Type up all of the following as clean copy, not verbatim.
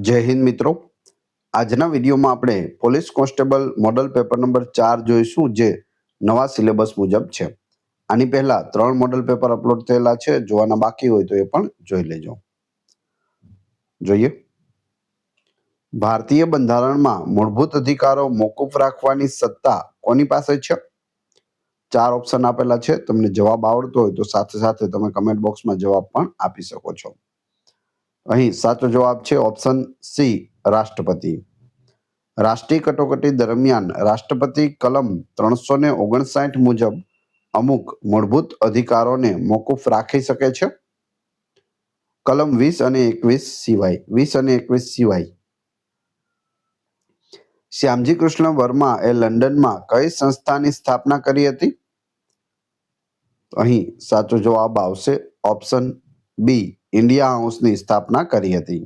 જય હિન્દ મિત્રો, આજના વિડીયોમાં આપણે police constable model paper number 4 જોઈશું, જે નવા સિલેબસ મુજબ છે. આની પહેલા 3 મોડલ પેપર અપલોડ થયેલા છે. જોવાના બાકી હોય તો એ પણ જોઈ લેજો. જોઈએ, ભારતીય બંધારણમાં મૂળભૂત અધિકારો મોકૂફ રાખવાની સત્તા કોની પાસે છે? 4 ઓપ્શન આપેલા છે. તમને જવાબ આવડતો હોય તો સાથે સાથે તમે કમેન્ટ બોક્સમાં જવાબ પણ આપી શકો છો. અહીં સાચો જવાબ છે ઓપ્શન સી, રાષ્ટ્રપતિ. રાષ્ટ્રીય કટોકટી દરમિયાન રાષ્ટ્રપતિ કલમ 359 મુજબ અમુક મૂળભૂત અધિકારોને મોકૂફ રાખી શકે છે. કલમ 20 અને 21 સિવાય. શ્યામજી કૃષ્ણ વર્મા એ લંડનમાં કઈ સંસ્થાની સ્થાપના કરી હતી? અહીં સાચો જવાબ આવશે ઓપ્શન બી, ઇન્ડિયા હાઉસની સ્થાપના કરી હતી.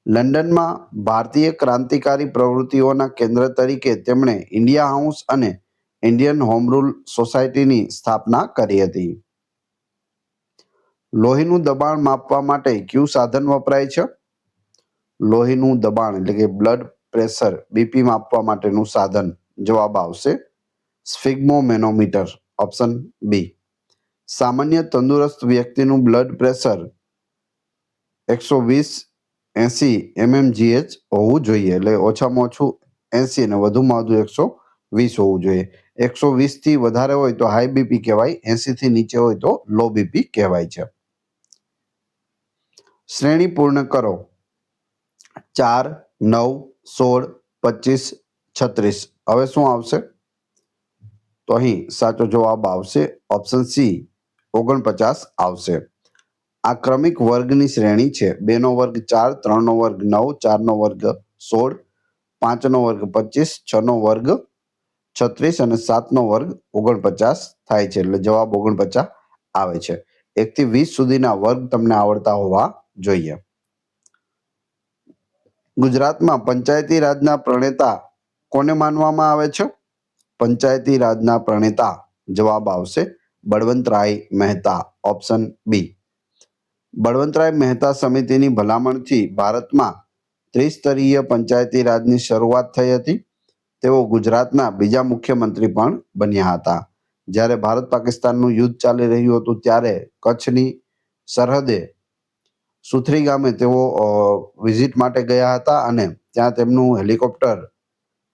લંડનમાં ભારતીય ક્રાંતિકારી પ્રવૃત્તિઓના કેન્દ્ર તરીકે તેમણે ઇન્ડિયા હાઉસ અને ઇન્ડિયન હોમ રૂલ સોસાયટીની સ્થાપના કરી હતી. લોહીનું દબાણ માપવા માટે કયું સાધન વપરાય છે? લોહીનું દબાણ એટલે કે બ્લડ પ્રેશર, બીપી માપવા માટેનું સાધન. જવાબ આવશે સ્ફિગ્મોમેનોમીટર, ઓપ્શન બી. સામાન્ય તંદુરસ્ત વ્યક્તિનું બ્લડ પ્રેશર 120/80 mmGH હોવું જોઈએ. એટલે ઓછામાં ઓછું 80 અને વધુમાં વધુ 120 હોવું જોઈએ. 120 થી વધારે હોય તો હાઈ બીપી કહેવાય, 80 થી નીચે હોય તો લો બીપી કહેવાય છે. શ્રેણી પૂર્ણ કરો. 4, 9, 16, 25, 36. હવે શું આવશે? તો અહીં સાચો જવાબ આવશે ઓપ્શન સી, 49 આવશે. આ ક્રમિક વર્ગની શ્રેણી છે. 2 નો વર્ગ 4, 3 નો વર્ગ 9, 4 નો વર્ગ 16, 5 નો વર્ગ 25, 6 નો વર્ગ 36 અને 7 નો વર્ગ 49 થાય છે. એટલે જવાબ 49 આવે છે. 1 થી 20 સુધીના વર્ગ તમને આવડતા હોવા જોઈએ. ગુજરાતમાં પંચાયતી રાજના પ્રણેતા કોને માનવામાં આવે છે? પંચાયતી રાજના પ્રણેતા જવાબ આવશે બળવંતરાય મહેતા, ઓપ્શન બી. બળવંતરાય મહેતા સમિતિની ભલામણથી ભારતમાં ત્રિસ્તરીય પંચાયતી રાજની શરૂઆત થઈ હતી. તેઓ ગુજરાતના બીજા મુખ્યમંત્રી પણ બન્યા હતા. જ્યારે ભારત પાકિસ્તાનનું યુદ્ધ ચાલી રહ્યું હતું ત્યારે કચ્છની સરહદે સુથરી ગામે તેઓ વિઝિટ માટે ગયા હતા અને ત્યાં તેમનું હેલિકોપ્ટર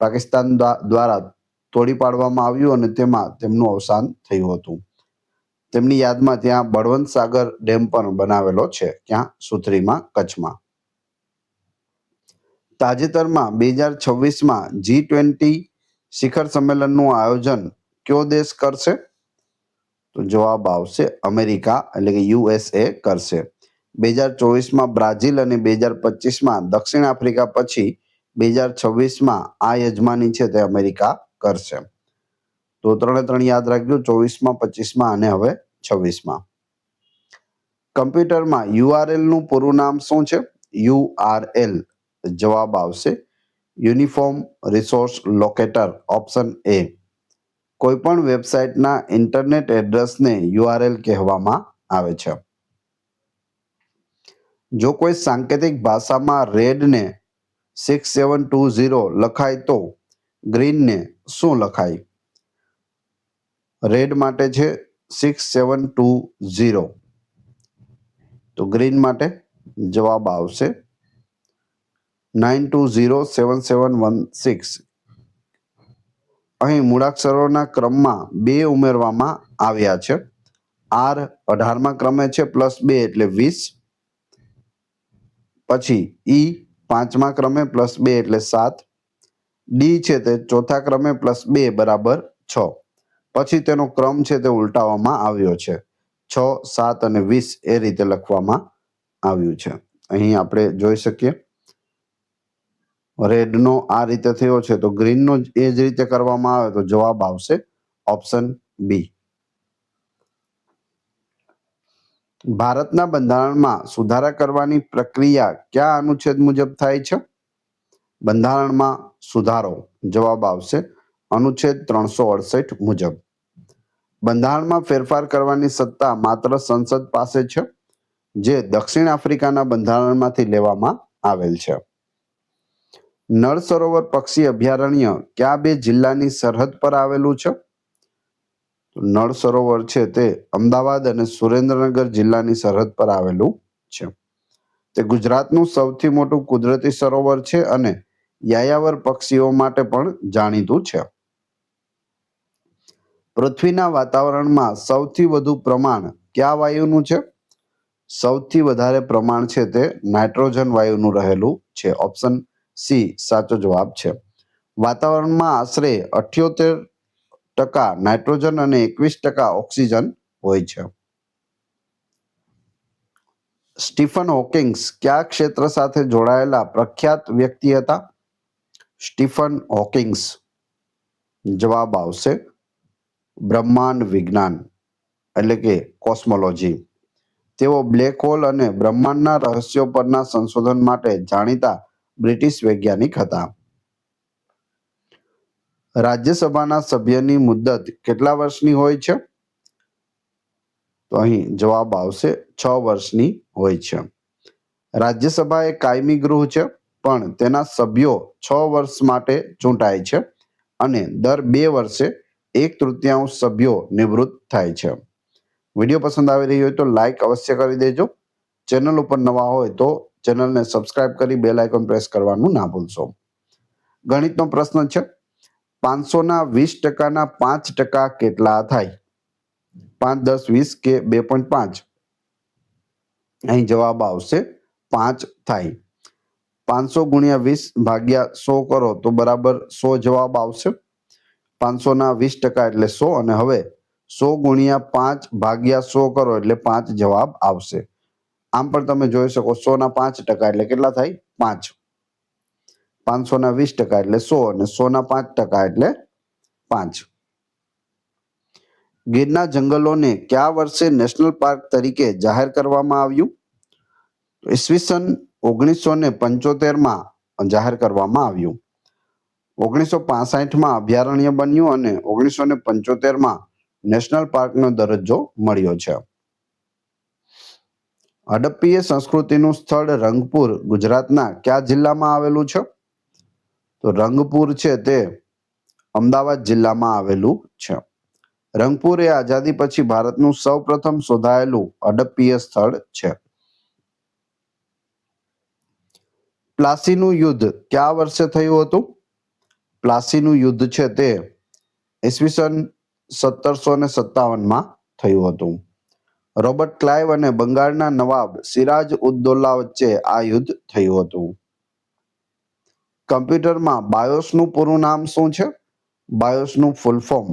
પાકિસ્તાન દ્વારા તોડી પાડવામાં આવ્યું અને તેમાં તેમનું અવસાન થયું હતું. તેમની યાદમાં ત્યાં બળવંત સાગર ડેમ પણ બનાવેલો છે, ત્યાં સુથરીમાં, કચ્છમાં. તાજેતરમાં 2026માં G20 શિખર સંમેલનનું આયોજન કયો દેશ કરશે? તો જવાબ આવશે અમેરિકા એટલે કે USA કરશે. 2024માં બ્રાઝિલ અને 2025માં દક્ષિણ આફ્રિકા પછી 2026માં આ યજમાની છે તે અમેરિકા કરશે. તો 3 યાદ રાખજો, 24માં, 25માં અને હવે 26માં. કમ્પ્યુટરમાં URL નું પૂરું નામ શું છે? URL જવાબ આવશે uniform resource locator, option A. કોઈ પણ વેબસાઇટના ઇન્ટરનેટ એડ્રેસને URL કહેવામાં આવે છે. જો કોઈ સાંકેતિક ભાષામાં રેડને 6720 લખાય તો ગ્રીનને શું લખાય? રેડ માટે છે 6720, તો ગ્રીન માટે જવાબ આવશે 9207716. અહીં મૂળાક્ષરોના ક્રમમાં 2 ઉમેરવામાં આવ્યા છે. R 18મા ક્રમે છે +2 એટલે 20. પછી E 5મા ક્રમે +2 એટલે 7. D છે તે 4થા ક્રમે +2 બરાબર 6. પછી તેનો ક્રમ છે તે ઉલટાવવામાં આવ્યો છે. 6, 7 અને 20 એ રીતે લખવામાં આવ્યું છે. અહીં આપણે જોઈ શકીએ રેડનો આ રીતે થયો છે, તો ગ્રીનનો એ જ રીતે કરવામાં આવે તો જવાબ આવશે ઓપ્શન બી. ભારતના બંધારણમાં સુધારા કરવાની પ્રક્રિયા કયા અનુચ્છેદ મુજબ થાય છે? બંધારણમાં સુધારો જવાબ આવશે અનુચ્છેદ 368 મુજબ. બંધારણમાં ફેરફાર કરવાની સત્તા માત્ર સંસદ પાસે છે, જે દક્ષિણ આફ્રિકાના બંધારણમાંથી લેવામાં આવેલ છે? નળ સરોવર પક્ષી અભયારણ્ય કયા બે જિલ્લાની સરહદ પર આવેલું છે? નળ સરોવર છે તે અમદાવાદ અને સુરેન્દ્રનગર જિલ્લાની સરહદ પર આવેલું છે. તે ગુજરાતનું સૌથી મોટું કુદરતી સરોવર છે અને યાયાવર પક્ષીઓ માટે પણ જાણીતું છે. પૃથ્વીના વાતાવરણમાં સૌથી વધુ પ્રમાણ કયા વાયુનું છે? સૌથી વધારે પ્રમાણ છે તે નાઇટ્રોજન વાયુનું રહેલું છે. ઓપ્શન સી સાચો જવાબ છે. વાતાવરણમાં આશરે 78% નાઇટ્રોજન અને 21% ઓક્સિજન હોય છે. સ્ટીફન હોકિંગ્સ કયા ક્ષેત્ર સાથે જોડાયેલા પ્રખ્યાત વ્યક્તિ હતા? સ્ટીફન હોકિંગ્સ જવાબ આવશે બ્રહ્માંડ વિજ્ઞાન એટલે કે કોસ્મોલોજી. તેઓ બ્લેક હોલ અને બ્રહ્માંડના રહસ્યો પરના સંશોધન માટે જાણીતા બ્રિટિશ વૈજ્ઞાનિક હતા. રાજ્યસભાના સભ્યની મુદ્દત કેટલા વર્ષની હોય છે? તો અહીં જવાબ આવશે 6 વર્ષની હોય છે. રાજ્યસભા એ કાયમી ગૃહ છે, પણ તેના સભ્યો 6 વર્ષ માટે ચૂંટાય છે અને દર 2 વર્ષે 1/3 સભ્યો નિવૃત્ત થાય છે. વિડીયો પસંદ આવી રહ્યો હોય તો લાઈક અવશ્ય કરી દેજો. ચેનલ ઉપર નવા હોય તો ચેનલને સબસ્ક્રાઇબ કરી બેલ આઇકોન પ્રેસ કરવાનું ના ભૂલશો. ગણિતનો પ્રશ્ન છે. 500ના 20%ના 5% કેટલા થાય? 5, 10, 20 કે 2.5? અહીં જવાબ આવશે 5 થાય. 500 ગુણ્યા 20 ભાગ્યા 100 કરો તો બરાબર 100 જવાબ આવશે. 500ના 20% એટલે 100 અને હવે 100 ગુણ્યા 5 ભાગ્યા 100 કરો એટલે 5 જવાબ આવશે. આમ પણ તમે જોઈ શકો 100ના 5% એટલે કેટલા થાય? 5. 500ના 20% એટલે 100 અને 100ના 5% એટલે 5. ગીરના જંગલોને કયા વર્ષે નેશનલ પાર્ક તરીકે જાહેર કરવામાં આવ્યું? ઈસવીસન 1975માં જાહેર કરવામાં આવ્યું. 1965માં અભયારણ્ય બન્યું અને 1975માં નેશનલ પાર્કનો દરજ્જો મળ્યો છે. હડપ્પીય સંસ્કૃતિનું સ્થળ રંગપુર ગુજરાતના કયા જિલ્લામાં આવેલું છે? તો રંગપુર છે તે અમદાવાદ જિલ્લામાં આવેલું છે. રંગપુર એ આઝાદી પછી ભારતનું સૌપ્રથમ શોધાયેલું હડપ્પીય સ્થળ છે. પ્લાસીનું યુદ્ધ કયા વર્ષે થયું હતું? પ્લાસીનું યુદ્ધ છે તે ઈસવીસન 1757માં થયું હતું. રોબર્ટ ક્લાઇવ અને બંગાળના નવાબ સિરાજ ઉદ્દૌલા વચ્ચે આ યુદ્ધ થયું હતું. કમ્પ્યુટરમાં બાયોસનું પૂરું નામ શું છે? બાયોસનું full form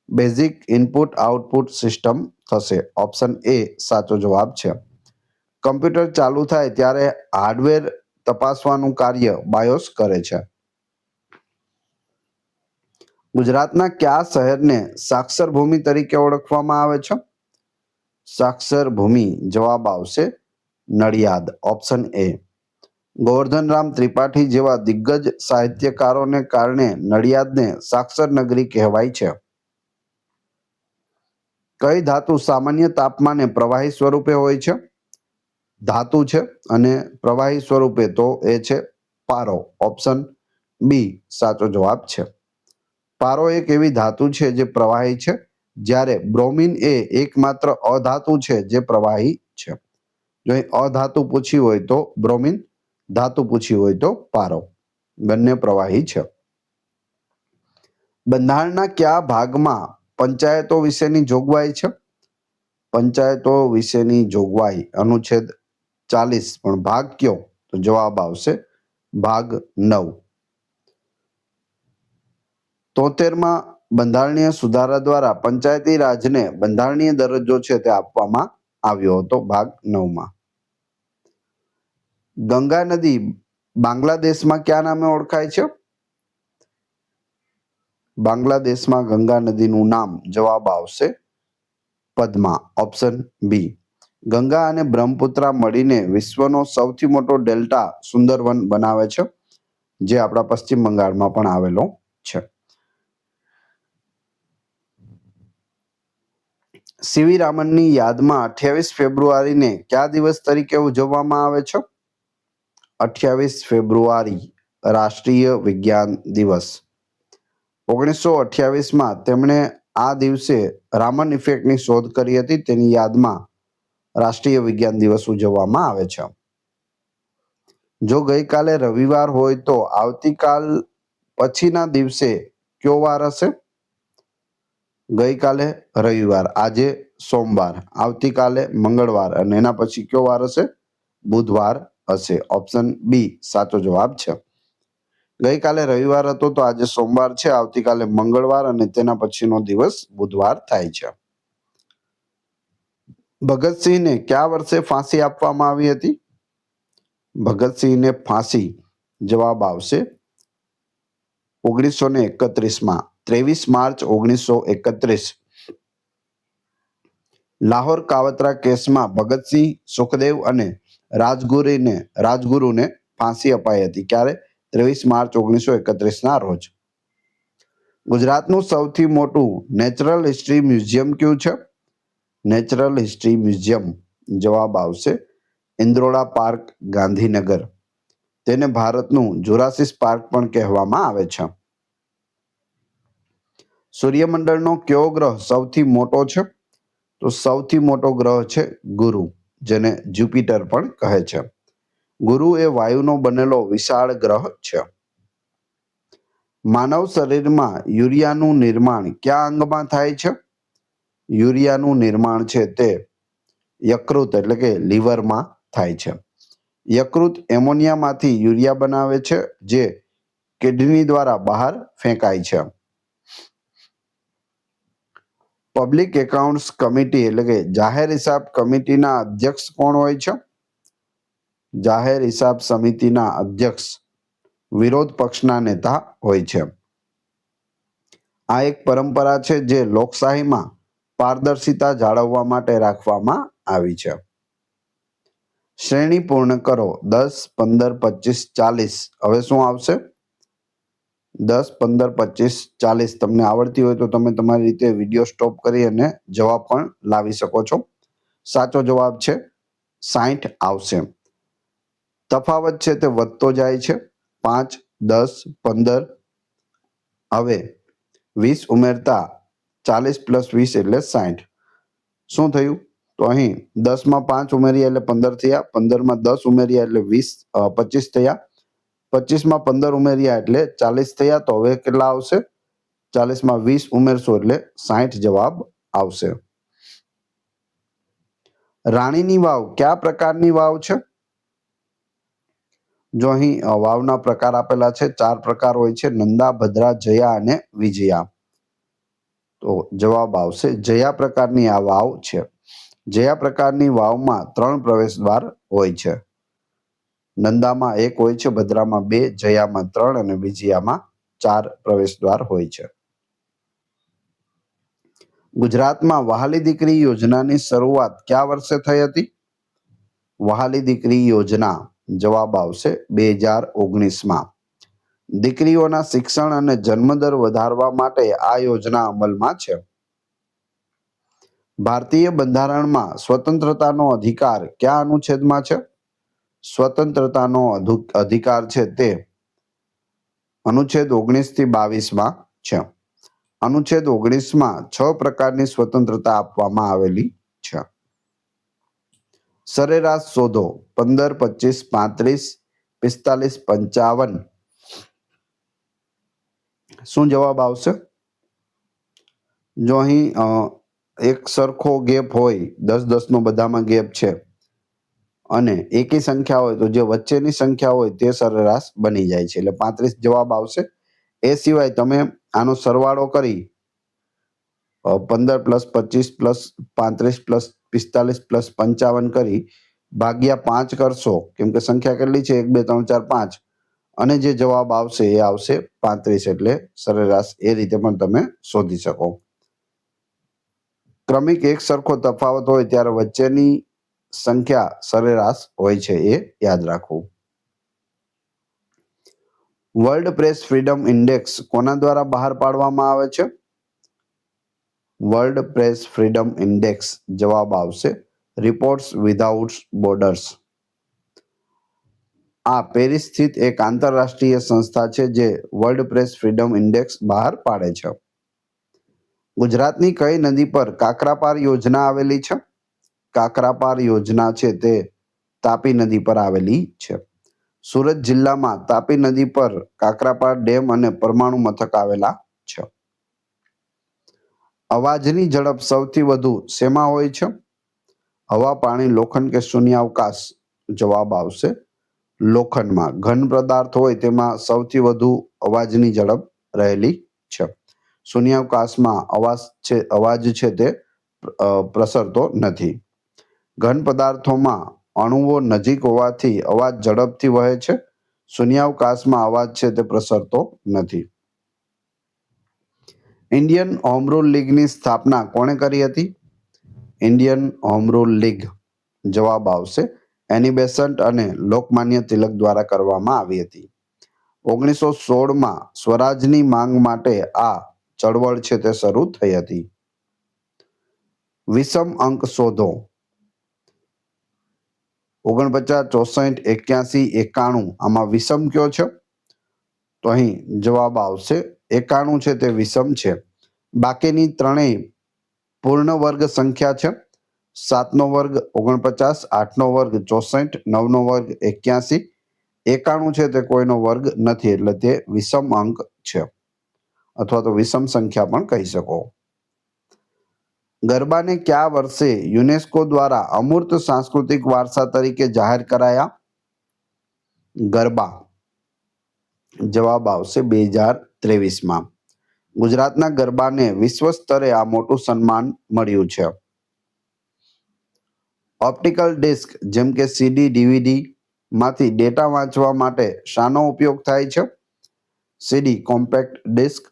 basic input output system થશે. ઓપ્શન એ સાચો જવાબ છે. કમ્પ્યુટર ચાલુ થાય ત્યારે હાર્ડવેર તપાસવાનું કાર્ય બાયોસ કરે છે. ગુજરાતના કયા શહેરને સાક્ષર ભૂમિ તરીકે ઓળખવામાં આવે છે? સાક્ષર ભૂમિ જવાબ આવશે નડિયાદ. Option A. ગોવર્ધનરામ ત્રિપાઠી જેવા દિગ્ગજ સાહિત્યકારોને કારણે નડિયાદને સાક્ષર નગરી કહેવાય છે. કઈ ધાતુ સામાન્ય તાપમાને પ્રવાહી સ્વરૂપે હોય છે? ધાતુ છે અને પ્રવાહી સ્વરૂપે તો એ છે પારો. ઓપ્શન બી સાચો જવાબ છે. પારો એક એવી ધાતુ છે જે પ્રવાહી છે, જ્યારે બ્રોમિન એ એકમાત્ર અધાતુ છે જે પ્રવાહી છે. જો અહીં અધાતુ પૂછી હોય તો બ્રોમિન, ધાતુ પૂછી હોય તો પારો. બંને પ્રવાહી છે. બંધારણના કયા ભાગમાં પંચાયતો વિશેની જોગવાઈ છે? પંચાયતો વિશેની જોગવાઈ અનુચ્છેદ 40, પણ ભાગ કયો? તો જવાબ આવશે ભાગ 9. 73માં બંધારણીય સુધારા દ્વારા પંચાયતી રાજને બંધારણીય દરજ્જો છે તે આપવામાં આવ્યો હતો ભાગ 9માં. ગંગા નદી બાંગ્લાદેશમાં કયા નામે ઓળખાય છે? બાંગ્લાદેશમાં ગંગા નદીનું નામ જવાબ આવશે પદ્મા. Option B. ગંગા અને બ્રહ્મપુત્રા મળીને વિશ્વનો સૌથી મોટો ડેલ્ટા સુંદરવન બનાવે છે, જે આપણા પશ્ચિમ બંગાળમાં પણ આવેલો છે. સીવી રામનની યાદમાં 28 ફેબ્રુઆરીને કયા દિવસ તરીકે ઉજવવામાં આવે છે? 28 ફેબ્રુઆરી રાષ્ટ્રીય વિજ્ઞાન દિવસ. 1928માં તેમણે આ દિવસે રામન ઇફેક્ટની શોધ કરી હતી. તેની યાદમાં રાષ્ટ્રીય વિજ્ઞાન દિવસ ઉજવવામાં આવે છે. જો ગઈકાલે રવિવાર હોય તો આવતીકાલ પછીના દિવસે કયો વાર હશે? ગઈકાલે રવિવાર, આજે સોમવાર, આવતીકાલે મંગળવાર અને એના પછી કયો વાર હશે? બુધવાર હશે. ઓપ્શન બી સાચો જવાબ છે. ગઈકાલે રવિવાર હતો તો આજે સોમવાર છે, આવતીકાલે મંગળવાર અને તેના પછીનો દિવસ બુધવાર થાય છે. ભગતસિંહને કયા વર્ષે ફાંસી આપવામાં આવી હતી? ભગતસિંહને ફાંસી જવાબ આવશે 1931માં, 23 માર્ચ 1931. લાહોર કાવતરા કેસમાં ભગતસિંહ, સુખદેવ અને રાજગુરુને ફાંસી અપાઈ હતી. ક્યારે? 23 માર્ચ 1931ના રોજ. ગુજરાતનું સૌથી મોટું નેચરલ હિસ્ટ્રી મ્યુઝિયમ કયું છે? નેચરલ હિસ્ટ્રી મ્યુઝિયમ જવાબ આવશે ઇન્દ્રોડા પાર્ક, ગાંધીનગર. તેને ભારતનું જુરાસિસ પાર્ક પણ કહેવામાં આવે છે. સૂર્યમંડળનો કયો ગ્રહ સૌથી મોટો છે? તો સૌથી મોટો ગ્રહ છે ગુરુ, જેને જ્યુપિટર પણ કહે છે. ગુરુ એ વાયુનો બનેલો વિશાળ ગ્રહ છે. માનવ શરીરમાં યુરિયાનું નિર્માણ કયા અંગમાં થાય છે? યુરિયાનું નિર્માણ છે તે યકૃત એટલે કે લીવરમાં થાય છે. યકૃત એમોનિયામાંથી યુરિયા બનાવે છે, જે કિડની દ્વારા બહાર ફેંકાય છે. પબ્લિક એકાઉન્ટ્સ કમિટી એટલે કે જાહેર હિસાબ કમિટીના અધ્યક્ષ કોણ હોય છે? જાહેર હિસાબ સમિતિના અધ્યક્ષ વિરોધ પક્ષના નેતા હોય છે. આ એક પરંપરા છે જે લોકશાહીમાં પારદર્શિતા જાળવવા માટે રાખવામાં આવી છે. શ્રેણી પૂર્ણ કરો. 10, 15, 25, 40. હવે શું આવશે? 10, 15, 25, 40. તમને આવડતી હોય તો તમે તમારી રીતે વિડીયો સ્ટોપ કરી અને જવાબ પણ લાવી શકો છો. સાચો જવાબ છે 60 આવશે. તફાવત છે તે વધતો જાય છે. 5, 10, 15. હવે 20 ઉમેરતા 40 + 20 એટલે 60. શું થયું? તો અહીં 10માં 5 ઉમેર્યા એટલે 15 થયા, 15માં 10 ઉમેર્યા એટલે 25 થયા, 25માં 15 ઉમેર્યા એટલે 40 થયા. તો હવે કેટલા આવશે? 40માં 20 ઉમેરશો એટલે 60 જવાબ આવશે. રાણીની વાવ કયા પ્રકારની વાવ છે? જો અહીં વાવના પ્રકાર આપેલા છે, 4 પ્રકાર હોય છે: નંદા, ભદ્રા, જયા અને વિજયા. તો જવાબ આવશે જયા પ્રકારની આ વાવ છે. જયા પ્રકારની વાવમાં 3 પ્રવેશ દ્વાર હોય છે. નંદામાં 1 હોય છે, ભદ્રામાં 2, જયામાં 3 અને વિજયામાં 4 પ્રવેશ દ્વાર હોય છે. ગુજરાતમાં વહાલી દીકરી યોજનાની શરૂઆત કયા વર્ષે થઈ હતી? વહાલી દીકરી યોજના જવાબ આવશે 2019માં. દીકરીઓના શિક્ષણ અને જન્મદર વધારવા માટે આ યોજના અમલમાં છે. ભારતીય બંધારણમાં સ્વતંત્રતાનો અધિકાર કયા અનુચ્છેદમાં છે? સ્વતંત્રતાનો અધિકાર છે તે અનુચ્છેદ 19 થી 22માં છે. અનુચ્છેદ 19માં 6 પ્રકારની સ્વતંત્રતા આપવામાં આવેલી છે. સરેરાશ શોધો. 15, 25, 35, 45, 55. શું જવાબ આવશે? જો અહીં એક સરખો ગેપ હોય, 10-10 નો બધામાં ગેપ છે અને એકી સંખ્યા હોય તો જે વચ્ચેની સંખ્યા હોય તે સરેરાશ બની જાય છે, એટલે 35 જવાબ આવશે. એ સિવાય તમે આનો સરવાળો કરી 15 + 25 + 35 + 45 + 55 કરી ભાગ્યા 5 કરશો, કેમ કે સંખ્યા કેટલી છે? 1, 2, 3, 4, 5, અને જે જવાબ આવશે એ આવશે 35. એટલે સરેરાશ એ રીતે પણ તમે શોધી શકો. ક્રમિક એક સરખો તફાવત હોય ત્યારે વચ્ચેની સંખ્યા સરેરાશ હોય છે, એ યાદ રાખવું. વર્લ્ડ પ્રેસ ફ્રીડમ ઇન્ડેક્સ કોના દ્વારા બહાર પાડવામાં આવે છે? વર્લ્ડ પ્રેસ ફ્રીડમ ઇન્ડેક્સ જવાબ આવશે રિપોર્ટર્સ વિધાઉટ બોર્ડર્સ. આ પેરિસ સ્થિત એક આંતરરાષ્ટ્રીય સંસ્થા છે જે વર્લ્ડ પ્રેસ ફ્રીડમ ઇન્ડેક્સ બહાર પાડે છે. ગુજરાતની કઈ નદી પર કાકરાપાર યોજના આવેલી છે? કાકરાપાર યોજના છે તે તાપી નદી પર આવેલી છે. સુરત જિલ્લામાં તાપી નદી પર કાકરાપાર ડેમ અને પરમાણુ મથક આવેલા છે. અવાજની ઝડપ સૌથી વધુ શેમાં હોય છે? હવા, પાણી, લોખંડ કે શૂન્યાવકાશ? જવાબ આવશે લોખંડમાં. ઘન પદાર્થ હોય તેમાં સૌથી વધુ અવાજની ઝડપ રહેલી છે. શૂન્યાવકાશમાં અવાજ છે તે પ્રસરતો નથી. ઘન પદાર્થોમાં અણુઓ નજીક હોવાથી અવાજ ઝડપથી વહે છે. શૂન્યાવકાશમાં અવાજ છે તે પ્રસરતો નથી. ઇન્ડિયન હોમ રૂલ લીગની સ્થાપના કોણે કરી હતી? Indian home rule league. જવાબ આવશે એની બેસન્ટ અને લોકમાન્ય તિલક દ્વારા કરવામાં આવી હતી. 1916માં સ્વરાજની માંગ માટે આ ચળવળ છે તે શરૂ થઈ હતી. વિષમ અંક શોધો. 49, 64, 81, 91 આમાં વિષમ કયો છે? તો અહીં જવાબ આવશે 91 છે તે વિષમ છે. બાકીની ત્રણેય પૂર્ણ વર્ગ સંખ્યા છે. 7નો વર્ગ 49, 8નો વર્ગ 64, 9નો વર્ગ 81. 91 છે તે કોઈનો વર્ગ નથી એટલે તે વિષમ અંક છે અથવા તો વિષમ સંખ્યા પણ કહી શકો. ગરબાને કયા વર્ષે યુનેસ્કો દ્વારા અમૂર્ત સાંસ્કૃતિક વારસા તરીકે જાહેર કરાયા? ગરબા. જવાબ આવશે 2023માં. ગુજરાતના ગરબાને વિશ્વ સ્તરે આ મોટું સન્માન મળ્યું છે. ઓપ્ટિકલ ડિસ્ક જેમ કે સીડી, ડીવીડી માંથી ડેટા વાંચવા માટે શાનો ઉપયોગ થાય છે? CD compact disc,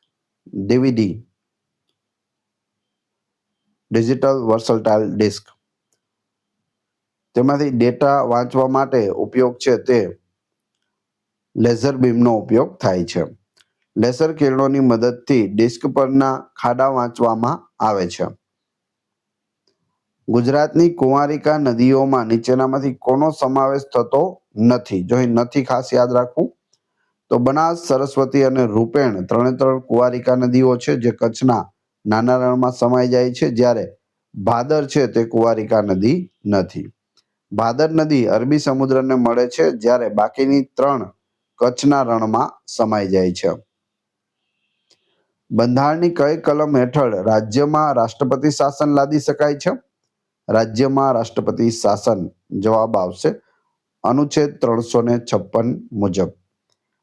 DVD digital versatile disc. તેમાંથી ડેટા વાંચવા માટે ઉપયોગ છે તે લેઝર બીમનો ઉપયોગ થાય છે. લેસર કિરણોની મદદથી ડિસ્ક પરના ખાડા વાંચવામાં આવે છે. ગુજરાતની કુંવારિકા નદીઓમાં નીચેનામાંથી કોનો સમાવેશ થતો નથી? જો અહીં નથી ખાસ યાદ રાખવું. તો બનાસ, સરસ્વતી અને રૂપેણ ત્રણ કુંવારિકા નદીઓ છે જે કચ્છના નાના રણમાં સમાઈ જાય છે, જ્યારે ભાદર છે તે કુંવારિકા નદી નથી. ભાદર નદી અરબી સમુદ્રને મળે છે, જ્યારે બાકીની ત્રણ કચ્છના રણમાં સમાઈ જાય છે. બંધારણની કઈ કલમ હેઠળ રાજ્યમાં રાષ્ટ્રપતિ શાસન લાદી શકાય છે? રાજ્યમાં રાષ્ટ્રપતિ શાસન. જવાબ આવશે અનુચ્છેદ 356 મુજબ.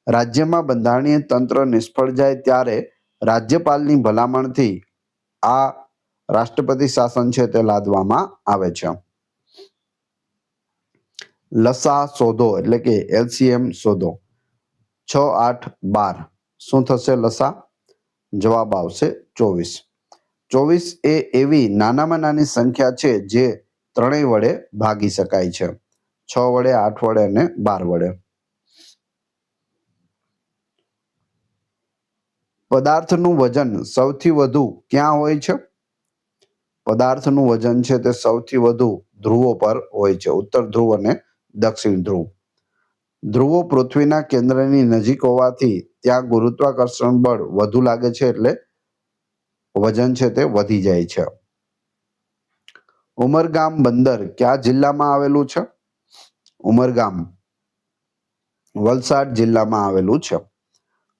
રાજ્યમાં બંધારણીય તંત્ર નિષ્ફળ જાય ત્યારે રાજ્યપાલની ભલામણથી આ રાષ્ટ્રપતિ શાસન છે તે લાદવામાં આવે છે. લસા શોધો એટલે કે એલસીએમ શોધો. 6, 8, 12 શું થશે લસા? જવાબ આવશે 24. 24 એ એવી નાનામાં નાની સંખ્યા છે જે ત્રણેય વડે ભાગી શકાય છે. 6 વડે, 8 વડે અને 12 વડે. પદાર્થનું વજન સૌથી વધુ ક્યાં હોય છે? પદાર્થનું વજન છે તે સૌથી વધુ ધ્રુવો પર હોય છે, ઉત્તર ધ્રુવ અને દક્ષિણ ધ્રુવ. ધ્રુવો પૃથ્વીના કેન્દ્રની નજીક હોવાથી ત્યાં ગુરુત્વાકર્ષણ બળ વધુ લાગે છે એટલે વજન છે તે વધી જાય છે. ઉમરગામ બંદર કયા જિલ્લામાં આવેલું છે? ઉમરગામ વલસાડ જિલ્લામાં આવેલું છે.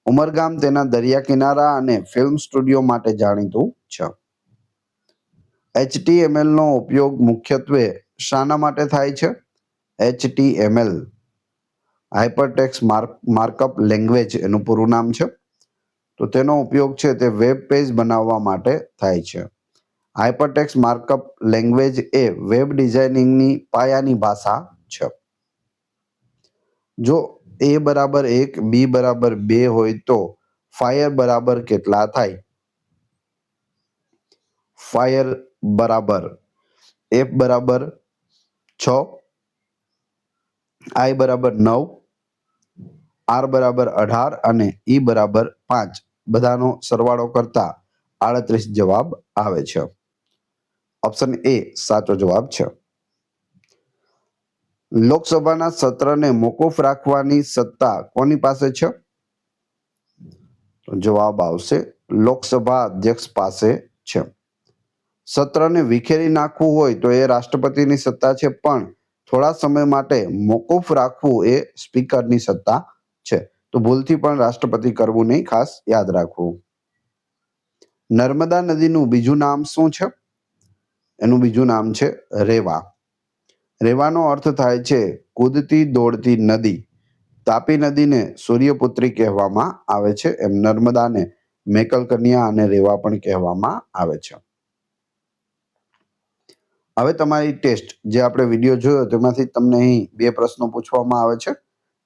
ઉમરગામ તેના દરિયા કિનારા અને ફિલ્મ સ્ટુડિયો માટે જાણીતું છે. HTML નો ઉપયોગ મુખ્યત્વે શાના માટે થાય છે? HTML હાઇપરટેક્સ્ટ માર્કઅપ લેંગ્વેજ એનું પૂરું નામ છે. તો તેનો ઉપયોગ છે તે વેબ પેજ બનાવવા માટે થાય છે. હાઇપરટેક્સ્ટ માર્કઅપ લેંગ્વેજ એ વેબ ડિઝાઇનિંગની પાયાની ભાષા છે. જો A બરાબર 1, B બરાબર 2 હોય તો ફાયર બરાબર કેટલા થાય? ફાયર બરાબર F બરાબર 6, I બરાબર 9, R બરાબર 18 અને E બરાબર 5 બધાનો સરવાળો કરતા 38 જવાબ આવે છે. ઓપ્શન A સાચો જવાબ છે. લોકસભાના સત્રને મોકૂફ રાખવાની સત્તા કોની પાસે છે? તો જવાબ આવશે લોકસભા અધ્યક્ષ પાસે છે. સત્રને વિખેરી નાખવું હોય તો એ રાષ્ટ્રપતિની સત્તા છે, પણ થોડા સમય માટે મોકૂફ રાખવું એ સ્પીકરની સત્તા છે. તો ભૂલથી પણ રાષ્ટ્રપતિ કરવું નહીં, ખાસ યાદ રાખવું. નર્મદા નદીનું બીજું નામ શું છે? એનું બીજું નામ છે રેવા. રેવાનો અર્થ થાય છે કૂદતી દોડતી નદી. તાપી નદીને સૂર્યપુત્રી કહેવામાં આવે છે, એમ નર્મદાને મેકલ કન્યા અને રેવા પણ કહેવામાં આવે છે. હવે તમારી ટેસ્ટ જે આપણે વિડીયો જોયો તેમાંથી તમને અહીં 2 પ્રશ્નો પૂછવામાં આવે છે.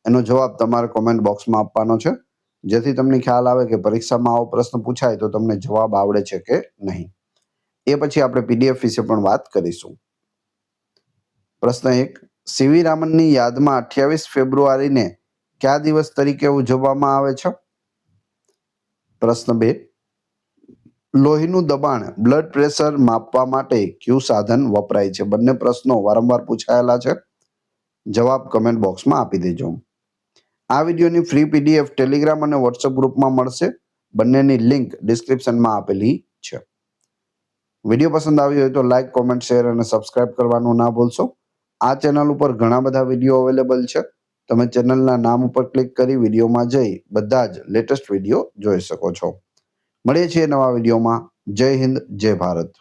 એનો જવાબ તમારે કોમેન્ટ બોક્સમાં આપવાનો છે, જેથી તમને ખ્યાલ આવે કે પરીક્ષામાં આવો પ્રશ્ન પૂછાય તો તમને જવાબ આવડે છે કે નહીં. એ પછી આપણે પીડીએફ વિશે પણ વાત કરીશું. પ્રશ્ન 1, સીવી રામનની યાદમાં 28 ફેબ્રુઆરીને કયા દિવસ તરીકે ઉજવવામાં આવે છે? પ્રશ્ન 2, લોહીનું દબાણ બ્લડ પ્રેશર માપવા માટે કયું સાધન વપરાય છે? બંને પ્રશ્નો વારંવાર પૂછાયેલા છે. જવાબ કમેન્ટ બોક્સમાં આપી દેજો. આ વિડીયોની ફ્રી પીડીએફ ટેલિગ્રામ અને વોટ્સએપ ગ્રુપમાં મળશે. બંનેની લિંક ડિસ્ક્રિપ્શનમાં આપેલી છે. વિડીયો પસંદ આવ્યો હોય તો લાઈક, કોમેન્ટ, શેર અને સબસ્ક્રાઇબ કરવાનું ના ભૂલશો. આ ચેનલ ઉપર ઘણા બધા વિડીયો અવેલેબલ છે. તમે ચેનલના નામ ઉપર ક્લિક કરી વિડીયોમાં જઈ બધા જ લેટેસ્ટ વિડીયો જોઈ શકો છો. મળીએ છીએ નવા વિડીયોમાં. જય હિન્દ, જય ભારત.